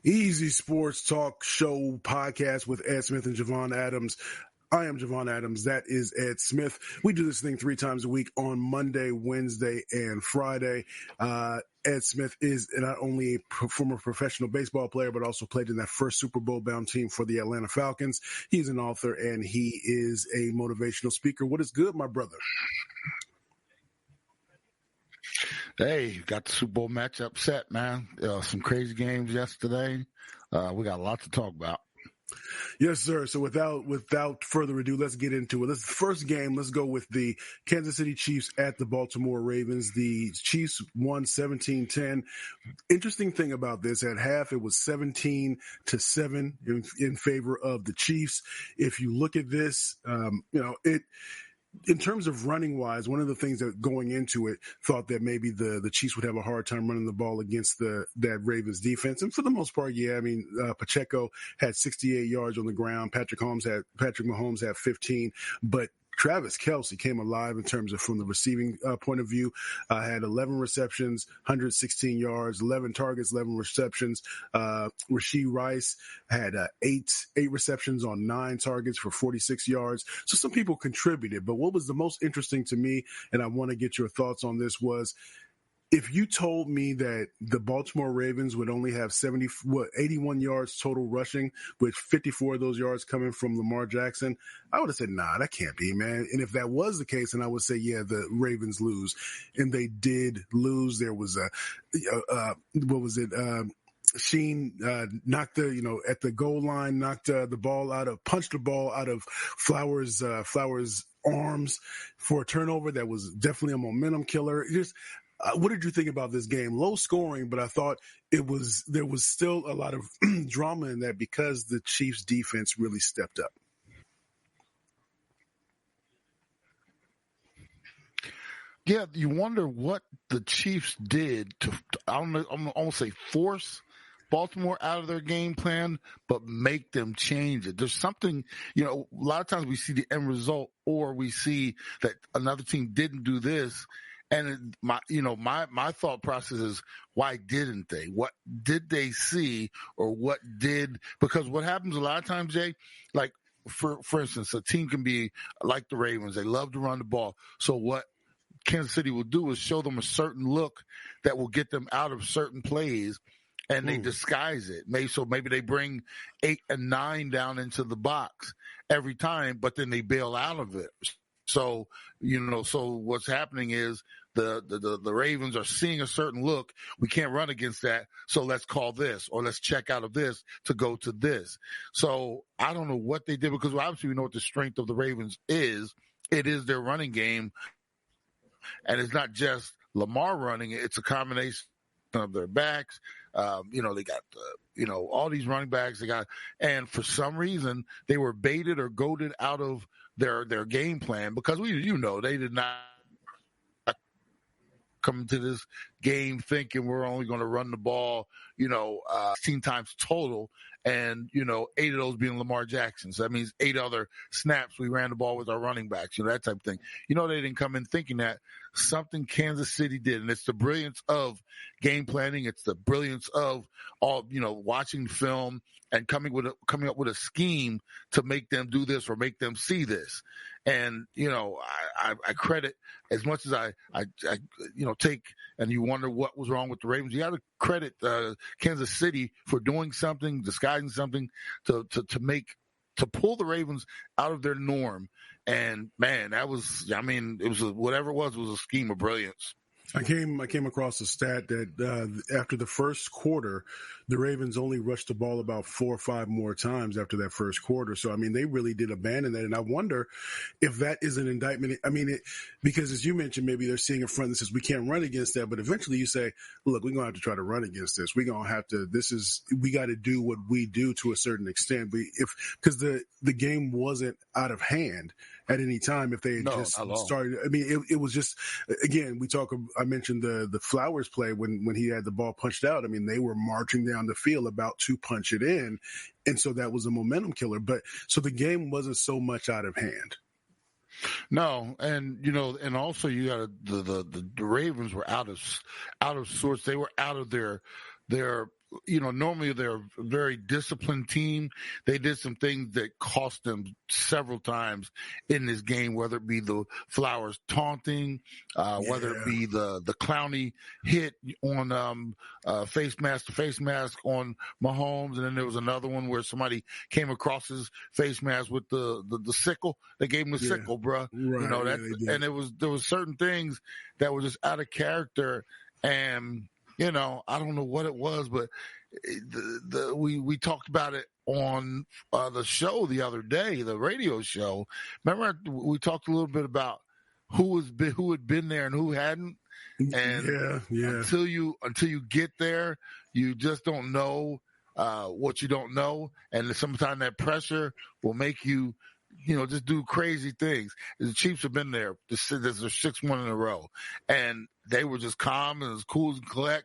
Easy Sports Talk Show podcast with Ed Smith and Javon Adams. I am Javon Adams. That is Ed Smith. We do this thing 3 times a week on Monday, Wednesday, and Friday. Ed Smith is not only a former professional baseball player, but also played in that first Super Bowl bound team for the Atlanta Falcons. He's an author and he is a motivational speaker. What is good, my brother? Hey, got the Super Bowl matchup set, man. Some crazy games yesterday. We got a lot to talk about. Yes, sir. So without further ado, let's get into it. This first game, let's go with the Kansas City Chiefs at the Baltimore Ravens. The Chiefs won 17-10. Interesting thing about this, at half, it was 17-7 in favor of the Chiefs. If you look at this, in terms of running wise, one of the things that going into it thought that maybe the Chiefs would have a hard time running the ball against that Ravens defense. And for the most part, yeah, I mean, Pacheco had 68 yards on the ground. Patrick Mahomes had 15, but Travis Kelce came alive in terms of from the receiving point of view. Had 11 receptions, 116 yards, 11 targets, 11 receptions. Rashee Rice had 8 receptions on 9 targets for 46 yards. So some people contributed. But what was the most interesting to me, and I want to get your thoughts on this, was if you told me that the Baltimore Ravens would only have 81 yards total rushing, with 54 of those yards coming from Lamar Jackson, I would have said, nah, that can't be, man. And if that was the case, then I would say, yeah, the Ravens lose. And they did lose. There was Sheen knocked at the goal line, punched the ball out of Flowers' arms for a turnover. That was definitely a momentum killer. What did you think about this game? Low scoring, but I thought there was still a lot of drama in that because the Chiefs defense really stepped up. Yeah, you wonder what the Chiefs did to, I'm almost say force Baltimore out of their game plan, but make them change it. There's something, a lot of times we see the end result or we see that another team didn't do this. And my thought process is, why didn't they? What did they see, or because what happens a lot of times, Jay, like for instance, a team can be like the Ravens. They love to run the ball. So what Kansas City will do is show them a certain look that will get them out of certain plays, and they disguise it. Maybe they bring 8 and 9 down into the box every time, but then they bail out of it. So, so what's happening is the Ravens are seeing a certain look. We can't run against that. So let's call this, or let's check out of this to go to this. So I don't know what they did, because obviously we know what the strength of the Ravens is. It is their running game. And it's not just Lamar running. It's a combination of their backs. They got, all these running backs and for some reason they were baited or goaded out of their game plan, because they did not come to this game thinking we're only going to run the ball, 16 times total, and 8 of those being Lamar Jackson. So that means 8 other snaps we ran the ball with our running backs, that type of thing. They didn't come in thinking that. Something Kansas City did, and it's the brilliance of game planning. It's the brilliance of all, watching film and coming up with a scheme to make them do this or make them see this. And, I credit, as much as I take, and you wonder what was wrong with the Ravens, you got to credit Kansas City for doing something, disguising something to pull the Ravens out of their norm. And man, it was whatever it was a scheme of brilliance. I came across a stat that after the first quarter, the Ravens only rushed the ball about 4 or 5 more times after that first quarter. So, they really did abandon that. And I wonder if that is an indictment. Because as you mentioned, maybe they're seeing a front that says we can't run against that. But eventually you say, look, we're going to have to try to run against this. We're going to have to, we got to do what we do to a certain extent. Because the game wasn't out of hand at any time if they had started. It was just, again, I mentioned the Flowers play when he had the ball punched out. They were marching down the field about to punch it in. And so that was a momentum killer. But so the game wasn't so much out of hand. No. And, and also you got the Ravens were out of sorts. They were out of their normally they're a very disciplined team. They did some things that cost them several times in this game, whether it be the Flowers taunting, whether it be the Clowney hit on face mask to face mask on Mahomes, and then there was another one where somebody came across his face mask with the sickle. They gave him the sickle, bro. Right, And there was certain things that were just out of character. And, I don't know what it was, but we talked about it on the show the other day, the radio show. Remember, we talked a little bit about who had been there and who hadn't. And until you get there, you just don't know what you don't know. And sometimes that pressure will make you just do crazy things. The Chiefs have been there. This is their 6th one in a row. And they were just calm and as cool and collect.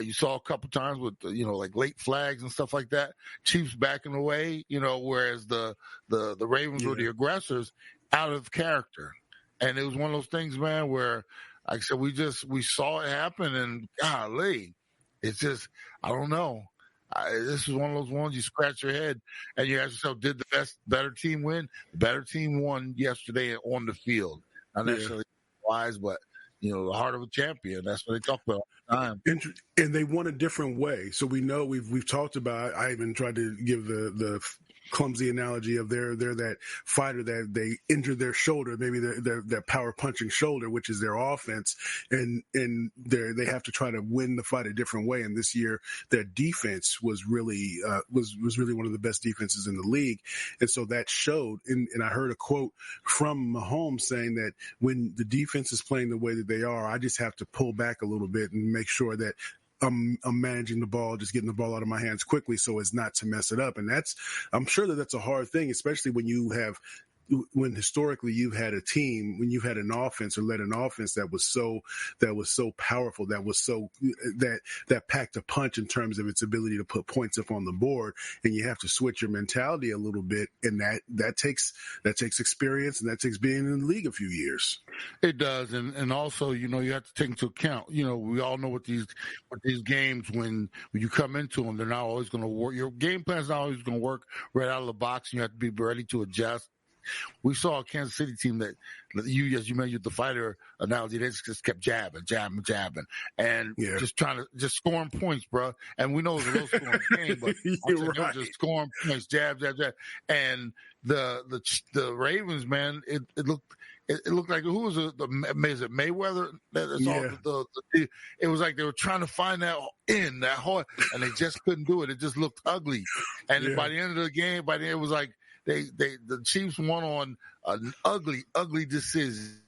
You saw a couple times with, like late flags and stuff like that. Chiefs backing away, whereas the Ravens were the aggressors out of character. And it was one of those things, man, where, like I said, we saw it happen, and golly, it's just, I don't know. This is one of those ones you scratch your head and you ask yourself, did the better team win? The better team won yesterday on the field. Not necessarily wise, but, the heart of a champion. That's what they talk about all the time. And they won a different way. So we know we've talked about, I even tried to give the clumsy analogy of they're that fighter that they injure their shoulder, maybe their power punching shoulder, which is their offense, and they have to try to win the fight a different way. And this year, their defense was really was really one of the best defenses in the league, and so that showed. And I heard a quote from Mahomes saying that when the defense is playing the way that they are, I just have to pull back a little bit and make sure that I'm managing the ball, just getting the ball out of my hands quickly so as not to mess it up. And I'm sure that's a hard thing, especially when historically you've had a team, when you've had an offense or led an offense that was so powerful, that packed a punch in terms of its ability to put points up on the board, and you have to switch your mentality a little bit, and that takes experience, and that takes being in the league a few years. It does, and also you have to take into account. We all know what these games, when you come into them, they're not always going to work. Your game plan is not always going to work right out of the box, and you have to be ready to adjust. We saw a Kansas City team that as you mentioned the fighter analogy, they just kept jabbing, and just scoring points, bro. And we know it was a low scoring game, but they were just scoring points, jab. And the Ravens, man, it looked like, who was is it Mayweather? It was like they were trying to find that hard, and they just couldn't do it. It just looked ugly. And by the end of the game, it was like, the Chiefs won on an ugly decision,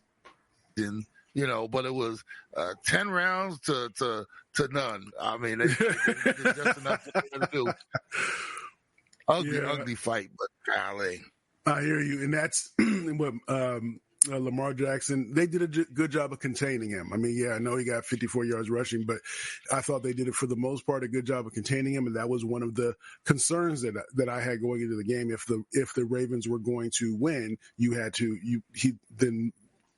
but it was 10 rounds to none. I mean, they just enough to do. Ugly fight, but golly. I hear you, and that's what Lamar Jackson, they did a good job of containing him. I mean, I know he got 54 yards rushing, but I thought they did it for the most part a good job of containing him, and that was one of the concerns that I had going into the game. If the Ravens were going to win, then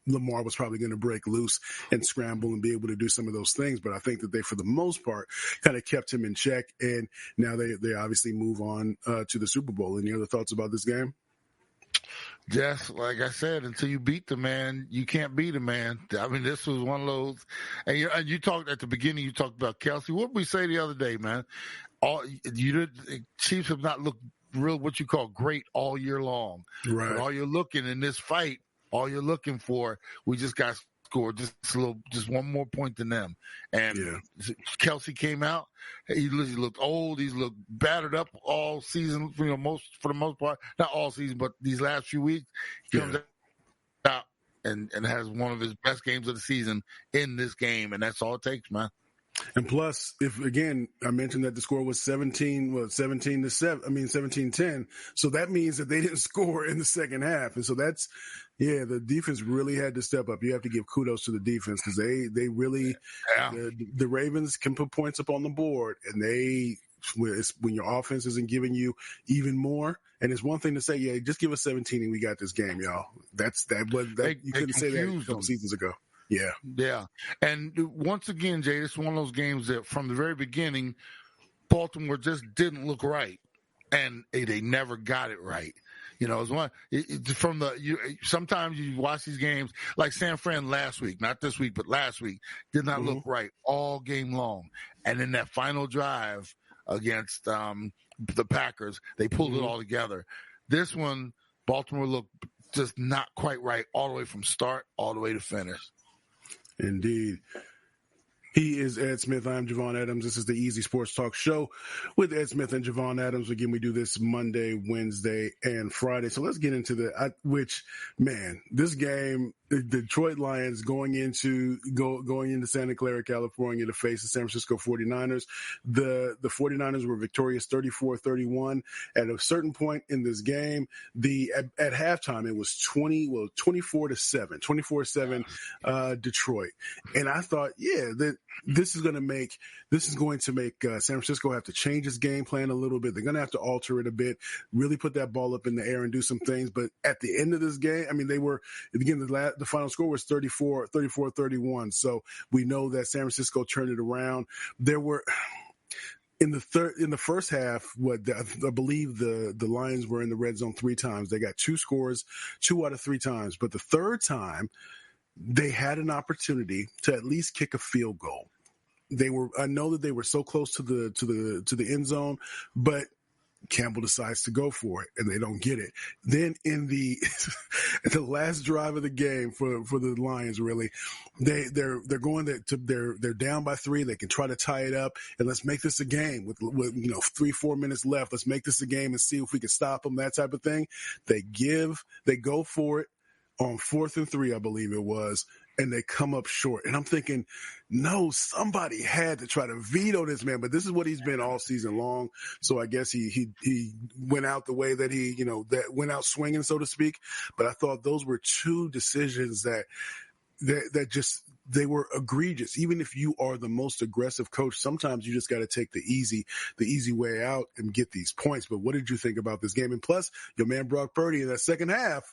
Lamar was probably going to break loose and scramble and be able to do some of those things. But I think that they, for the most part, kind of kept him in check, and now they obviously move on to the Super Bowl. Any other thoughts about this game? Just like I said, until you beat the man, you can't beat a man. I mean, this was one of those. And you talked at the beginning. You talked about Kelsey. What did we say the other day, man? Chiefs have not looked real, what you call great, all year long. Right. But all you're looking in this fight, all you're looking for, we just got scored just one more point than them. And Kelsey came out. He looked old. He's looked battered up all season. For the most part, not all season, but these last few weeks, he comes out and has one of his best games of the season in this game, and that's all it takes, man. And plus, if again, I mentioned that the score was 17-10. So that means that they didn't score in the second half. And so that's, the defense really had to step up. You have to give kudos to the defense because they really, the Ravens can put points up on the board, and when your offense isn't giving you even more. And it's one thing to say, just give us 17 and we got this game, y'all. You couldn't say that a couple seasons ago. Yeah. And once again, Jay, this is one of those games that from the very beginning, Baltimore just didn't look right, and they never got it right. It's one sometimes you watch these games like San Fran last week, not this week, but last week, did not look right all game long. And in that final drive against the Packers, they pulled it all together. This one, Baltimore looked just not quite right all the way from start all the way to finish. Indeed. He is Ed Smith. I'm Javon Adams. This is the Easy Sports Talk Show with Ed Smith and Javon Adams. Again, we do this Monday, Wednesday, and Friday. So let's get into this game, the Detroit Lions going into Santa Clara, California to face the San Francisco 49ers. The 49ers were victorious 34-31. At a certain point in this game, at halftime, it was 24-7 Detroit. And I thought, this is going to make San Francisco have to change its game plan a little bit. They're going to have to alter it a bit, really put that ball up in the air and do some things. But at the end of this game, the final score was 34-31. So we know that San Francisco turned it around. There were in the first half, I believe the Lions were in the red zone 3 times. They got 2 scores, 2 out of 3 times. But the third time, they had an opportunity to at least kick a field goal. I know that they were so close to the end zone, but Campbell decides to go for it, and they don't get it. Then in the last drive of the game for the Lions, really, they're down by 3. They can try to tie it up, and let's make this a game with 3-4 minutes left. Let's make this a game and see if we can stop them. That type of thing. They go for it on 4th and 3, I believe it was, and they come up short. And I'm thinking, no, somebody had to try to veto this man, but this is what he's been all season long. So I guess he went out the way that that went out swinging, so to speak. But I thought those were 2 decisions that just, they were egregious. Even if you are the most aggressive coach, sometimes you just got to take the easy way out and get these points. But what did you think about this game? And plus, your man Brock Purdy in that second half,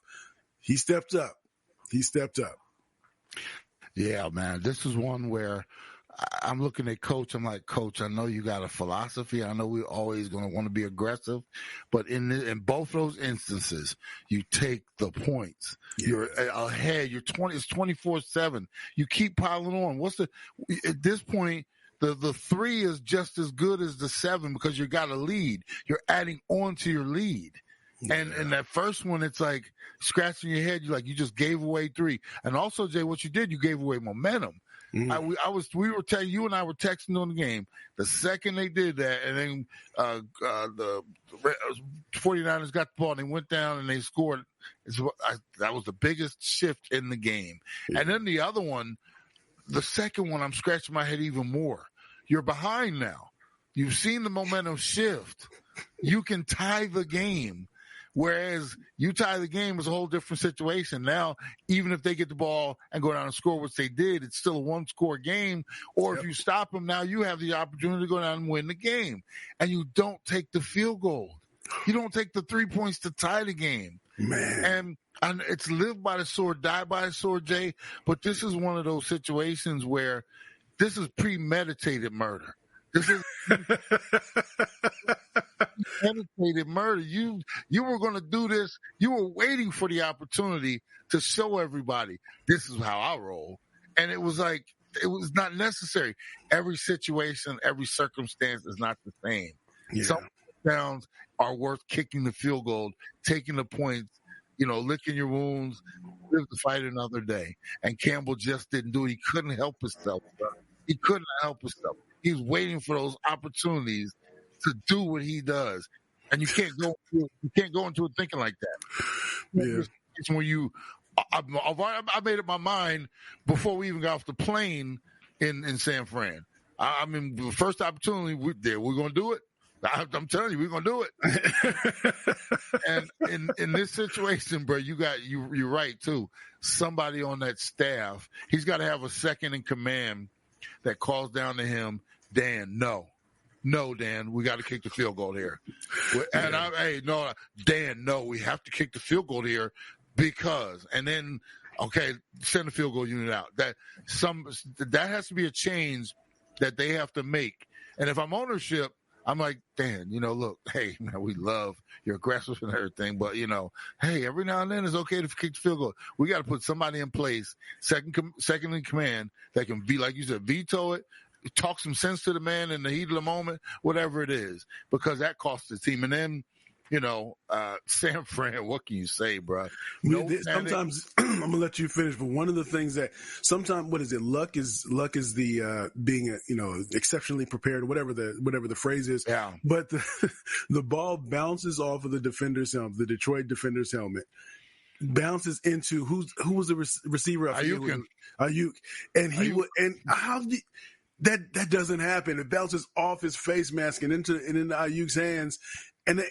he stepped up. Yeah, man. This is one where I'm looking at Coach. I'm like, Coach, I know you got a philosophy. I know we're always going to want to be aggressive. But in both those instances, you take the points. Yeah. You're ahead. It's 24-7. You keep piling on. At this point, the 3 is just as good as the 7 because you got a lead. You're adding on to your lead. Yeah. And that first one, it's like scratching your head. You're like, you just gave away 3. And also, Jay, what you did, you gave away momentum. Mm-hmm. You and I were texting on the game. The second they did that, and then the 49ers got the ball, and they went down and they scored. That was the biggest shift in the game. Yeah. And then the other one, the second one, I'm scratching my head even more. You're behind now. You've seen the momentum shift. You can tie the game. Whereas you tie the game is a whole different situation. Now, even if they get the ball and go down and score, which they did, it's still a 1-score game. Or if you stop them, now you have the opportunity to go down and win the game. And you don't take the field goal. You don't take the 3 points to tie the game. Man. And it's live by the sword, die by the sword, Jay. But this is one of those situations where this is premeditated murder. This is premeditated murder. You were going to do this. You were waiting for the opportunity to show everybody this is how I roll. And it was like, it was not necessary. Every situation, every circumstance is not the same. Yeah. Some downs are worth kicking the field goal, taking the points, licking your wounds, live to fight another day. And Campbell just didn't do it. He couldn't help himself. He couldn't help himself. He's waiting for those opportunities to do what he does, and you can't go into it thinking like that. Yeah. It's when I made up my mind before we even got off the plane in San Fran. I mean, the first opportunity we're going to do it. I'm telling you, we're going to do it. And in this situation, bro, you're right too. Somebody on that staff, he's got to have a second in command that calls down to him, Dan, no, Dan, we got to kick the field goal here. And Dan, no, we have to kick the field goal here because, and then, okay, send the field goal unit out. That has to be a change that they have to make. And if I'm ownership, I'm like, Dan, look, hey, man, we love your aggressive and everything, but, hey, every now and then it's okay to kick the field goal. We got to put somebody in place, second in command, that can be, like you said, veto it, talk some sense to the man in the heat of the moment, whatever it is, because that costs the team. And then, San Fran, what can you say, bro? Sometimes I'm gonna let you finish, but one of the things that sometimes, what is it? Luck is the being exceptionally prepared, or whatever the phrase is. Yeah. But the ball bounces off of the defender's helmet, the Detroit defender's helmet, bounces into who was the receiver? Ayuk, and that doesn't happen. It bounces off his face mask and into Ayuk's hands. And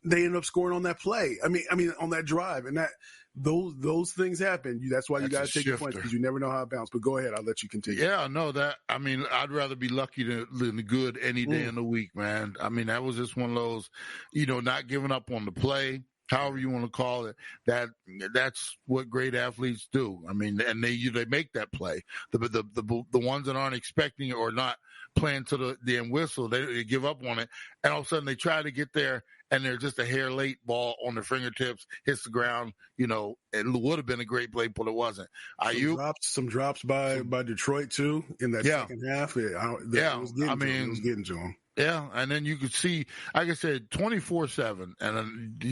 they end up scoring on that play. I mean, on that drive, and that those things happen. That's why you got to take your points, because you never know how it bounces. But go ahead, I'll let you continue. Yeah, no, I'd rather be lucky than good any day in the week, man. I mean, that was just one of those, not giving up on the play, however you want to call it. That's what great athletes do. I mean, and they make that play. The ones that aren't expecting it or not playing to the end whistle, they give up on it, and all of a sudden they try to get there, and they're just a hair late. Ball on their fingertips hits the ground. It would have been a great play, but it wasn't. Some drops by Detroit too in that second half. It was getting to him. Yeah, and then you could see, like I said, 24-7, and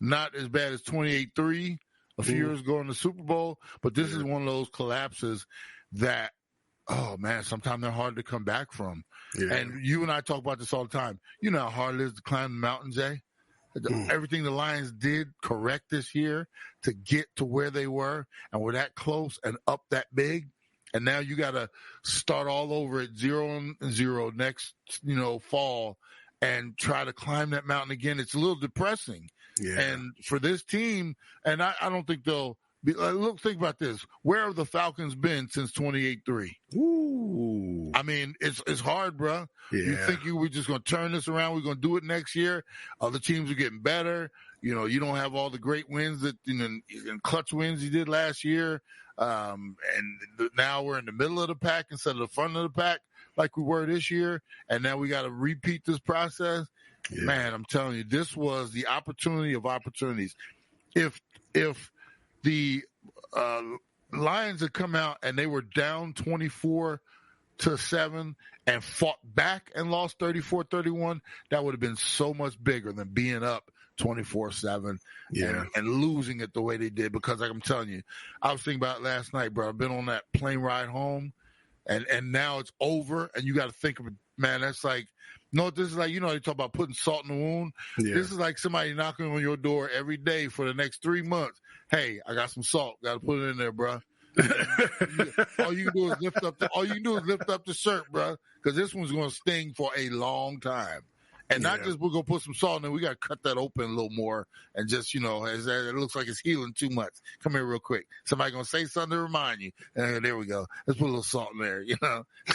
not as bad as 28-3 a few years ago in the Super Bowl, but this is one of those collapses that, oh man, sometimes they're hard to come back from. Yeah. And you and I talk about this all the time. You know how hard it is to climb the mountains, eh? Everything the Lions did correct this year to get to where they were, and were that close and up that big. And now you got to start all over at 0-0 next, fall, and try to climb that mountain again. It's a little depressing. Yeah. And for this team, and I don't think they'll be. Look, think about this. Where have the Falcons been since 28-3? Ooh. I mean, it's hard, bro. Yeah. You think we're just going to turn this around? We're going to do it next year? Other teams are getting better. You don't have all the great wins that and clutch wins you did last year. And now we're in the middle of the pack instead of the front of the pack like we were this year. And now we got to repeat this process. Yeah. Man, I'm telling you, this was the opportunity of opportunities. If the Lions had come out and they were down 24-7 and fought back and lost 34-31, that would have been so much bigger than being up 24-7 and losing it the way they did. Because like I'm telling you, I was thinking about it last night, bro. I've been on that plane ride home, and now it's over, and you got to think of it, man. That's like, this is like, they talk about putting salt in the wound. Yeah. This is like somebody knocking on your door every day for the next 3 months. Hey, I got some salt. Got to put it in there, bro. All you can do is lift up the shirt, bro, because this one's going to sting for a long time. And not just we're going to put some salt in there. We got to cut that open a little more and just, as it looks like it's healing too much. Come here real quick. Somebody going to say something to remind you. There we go. Let's put a little salt in there.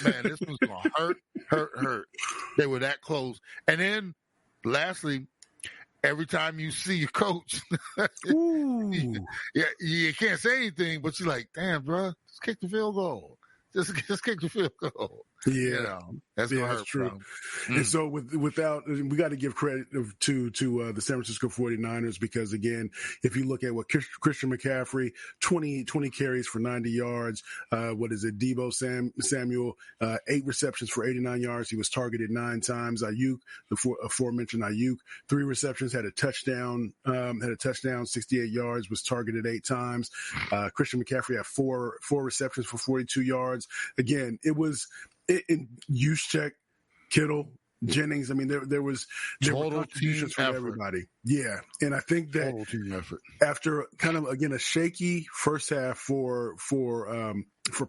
Man, this one's going to hurt. They were that close. And then lastly, every time you see your coach, you can't say anything, but you're like, damn, bro, just kick the field goal. Just kick the field goal. Yeah, that's true. And so we got to give credit to the San Francisco 49ers, because again, if you look at what Christian McCaffrey, 20 carries for 90 yards. Debo Samuel, 8 receptions for 89 yards. He was targeted 9 times. Ayuk, the aforementioned Ayuk, 3 receptions, had a touchdown, 68 yards, was targeted 8 times. Christian McCaffrey had 4 receptions for 42 yards. Again, it was in Juszczyk, Kittle, Jennings. I mean, there were contributions from everybody. Yeah, and I think that after kind of again a shaky first half for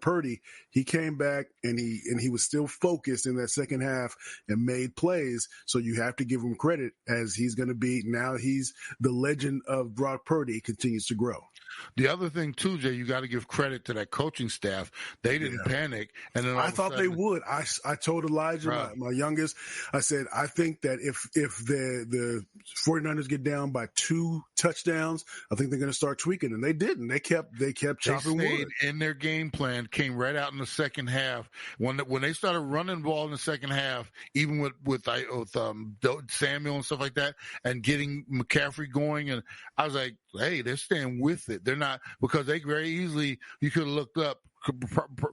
Purdy, he came back and he was still focused in that second half and made plays. So you have to give him credit, as he's going to be now. He's the legend of Brock Purdy continues to grow. The other thing too, Jay, you got to give credit to that coaching staff. They didn't panic, and then I thought they would. I told Elijah, Right. my youngest, I said, I think that if the 49ers get down by 2 touchdowns, I think they're going to start tweaking, and they didn't. They kept chopping They stayed wood. in their game plan, came right out in the second half. When they started running the ball in the second half, even with Samuel and stuff like that, and getting McCaffrey going, and I was like, hey, they're staying with it. They're not, because they very easily, you could have looked up,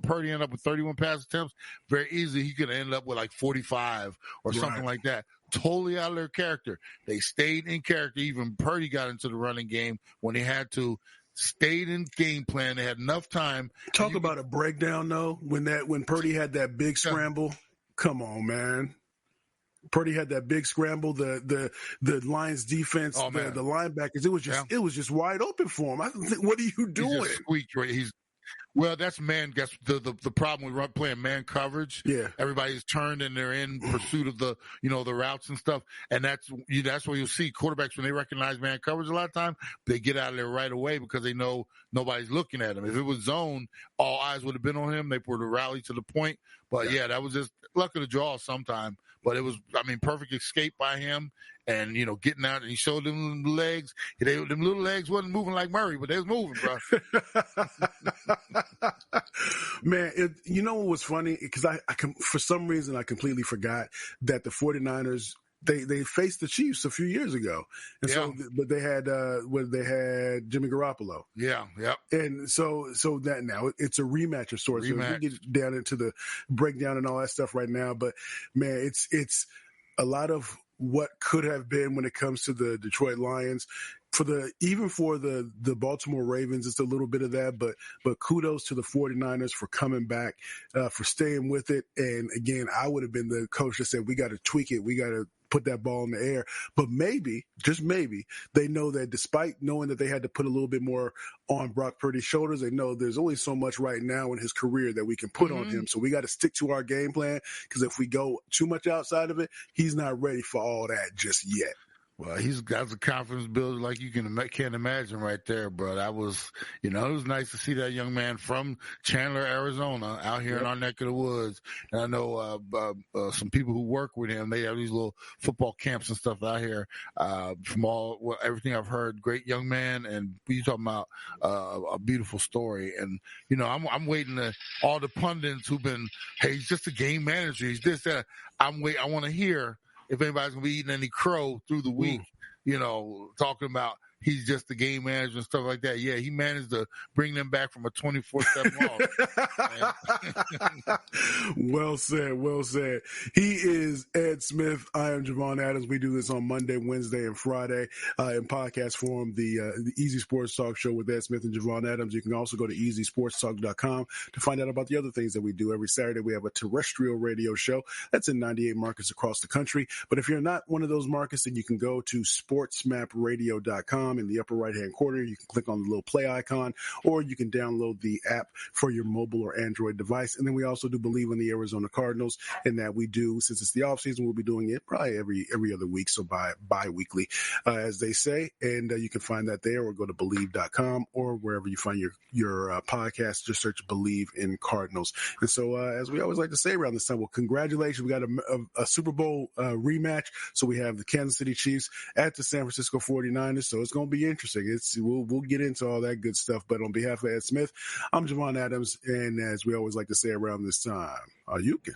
Purdy ended up with 31 pass attempts. Very easily, he could end up with like 45 or something like that. Totally out of their character. They stayed in character. Even Purdy got into the running game when he had to. Stayed in game plan. They had enough time. Talk about a breakdown, though. When Purdy had that big scramble, come on, man. Purdy had that big scramble. The Lions defense, the linebackers, it was just wide open for him. I think, what are you doing? He just squeaked, right? Well, that's man. That's the problem with playing man coverage. Yeah, everybody's turned and they're in pursuit of the routes and stuff, and that's where you'll see quarterbacks when they recognize man coverage. A lot of time they get out of there right away because they know nobody's looking at them. If it was zone, all eyes would have been on him. They would have rallied to the point. But that was just luck of the draw sometime. But it was, perfect escape by him. And, getting out, and he showed them legs. Them little legs wasn't moving like Murray, but they was moving, bro. Man, you know what was funny? Because for some reason, I completely forgot that the 49ers, they faced the Chiefs a few years ago. And but they had Jimmy Garoppolo. Yeah, yeah. And so that now it's a rematch of sorts. So we get down into the breakdown and all that stuff right now. But, man, it's a lot of what could have been when it comes to the Detroit Lions. Even for the Baltimore Ravens, it's a little bit of that, but kudos to the 49ers for coming back, for staying with it. And again, I would have been the coach that said, we got to tweak it. We got to put that ball in the air. But maybe, just maybe, they know that despite knowing that they had to put a little bit more on Brock Purdy's shoulders, they know there's only so much right now in his career that we can put on him. So we got to stick to our game plan, because if we go too much outside of it, he's not ready for all that just yet. Well, he's got a confidence builder like you can't imagine right there, bro. That was, it was nice to see that young man from Chandler, Arizona, out here in our neck of the woods. And I know some people who work with him. They have these little football camps and stuff out here. From everything I've heard, great young man, and you talking about a beautiful story. And I'm waiting to all the pundits who've been, hey, he's just a game manager. He's this, that. I want to hear if anybody's going to be eating any crow through the week, talking about he's just the game manager and stuff like that. Yeah, he managed to bring them back from a 24-7 loss. Well said, well said. He is Ed Smith. I am Javon Adams. We do this on Monday, Wednesday, and Friday in podcast form, the Easy Sports Talk Show with Ed Smith and Javon Adams. You can also go to easysportstalk.com to find out about the other things that we do. Every Saturday, we have a terrestrial radio show that's in 98 markets across the country. But if you're not one of those markets, then you can go to sportsmapradio.com. In the upper right-hand corner, you can click on the little play icon, or you can download the app for your mobile or Android device. And then we also do believe in the Arizona Cardinals, and that we do, since it's the offseason, we'll be doing it probably every other week, so bi-weekly, as they say. And you can find that there, or go to Believe.com, or wherever you find your podcast. Just search Believe in Cardinals. And so, as we always like to say around this time, well, congratulations. We got a Super Bowl rematch. So we have the Kansas City Chiefs at the San Francisco 49ers. So it's going to be interesting. We'll get into all that good stuff. But on behalf of Ed Smith, I'm Javon Adams. And as we always like to say around this time, you can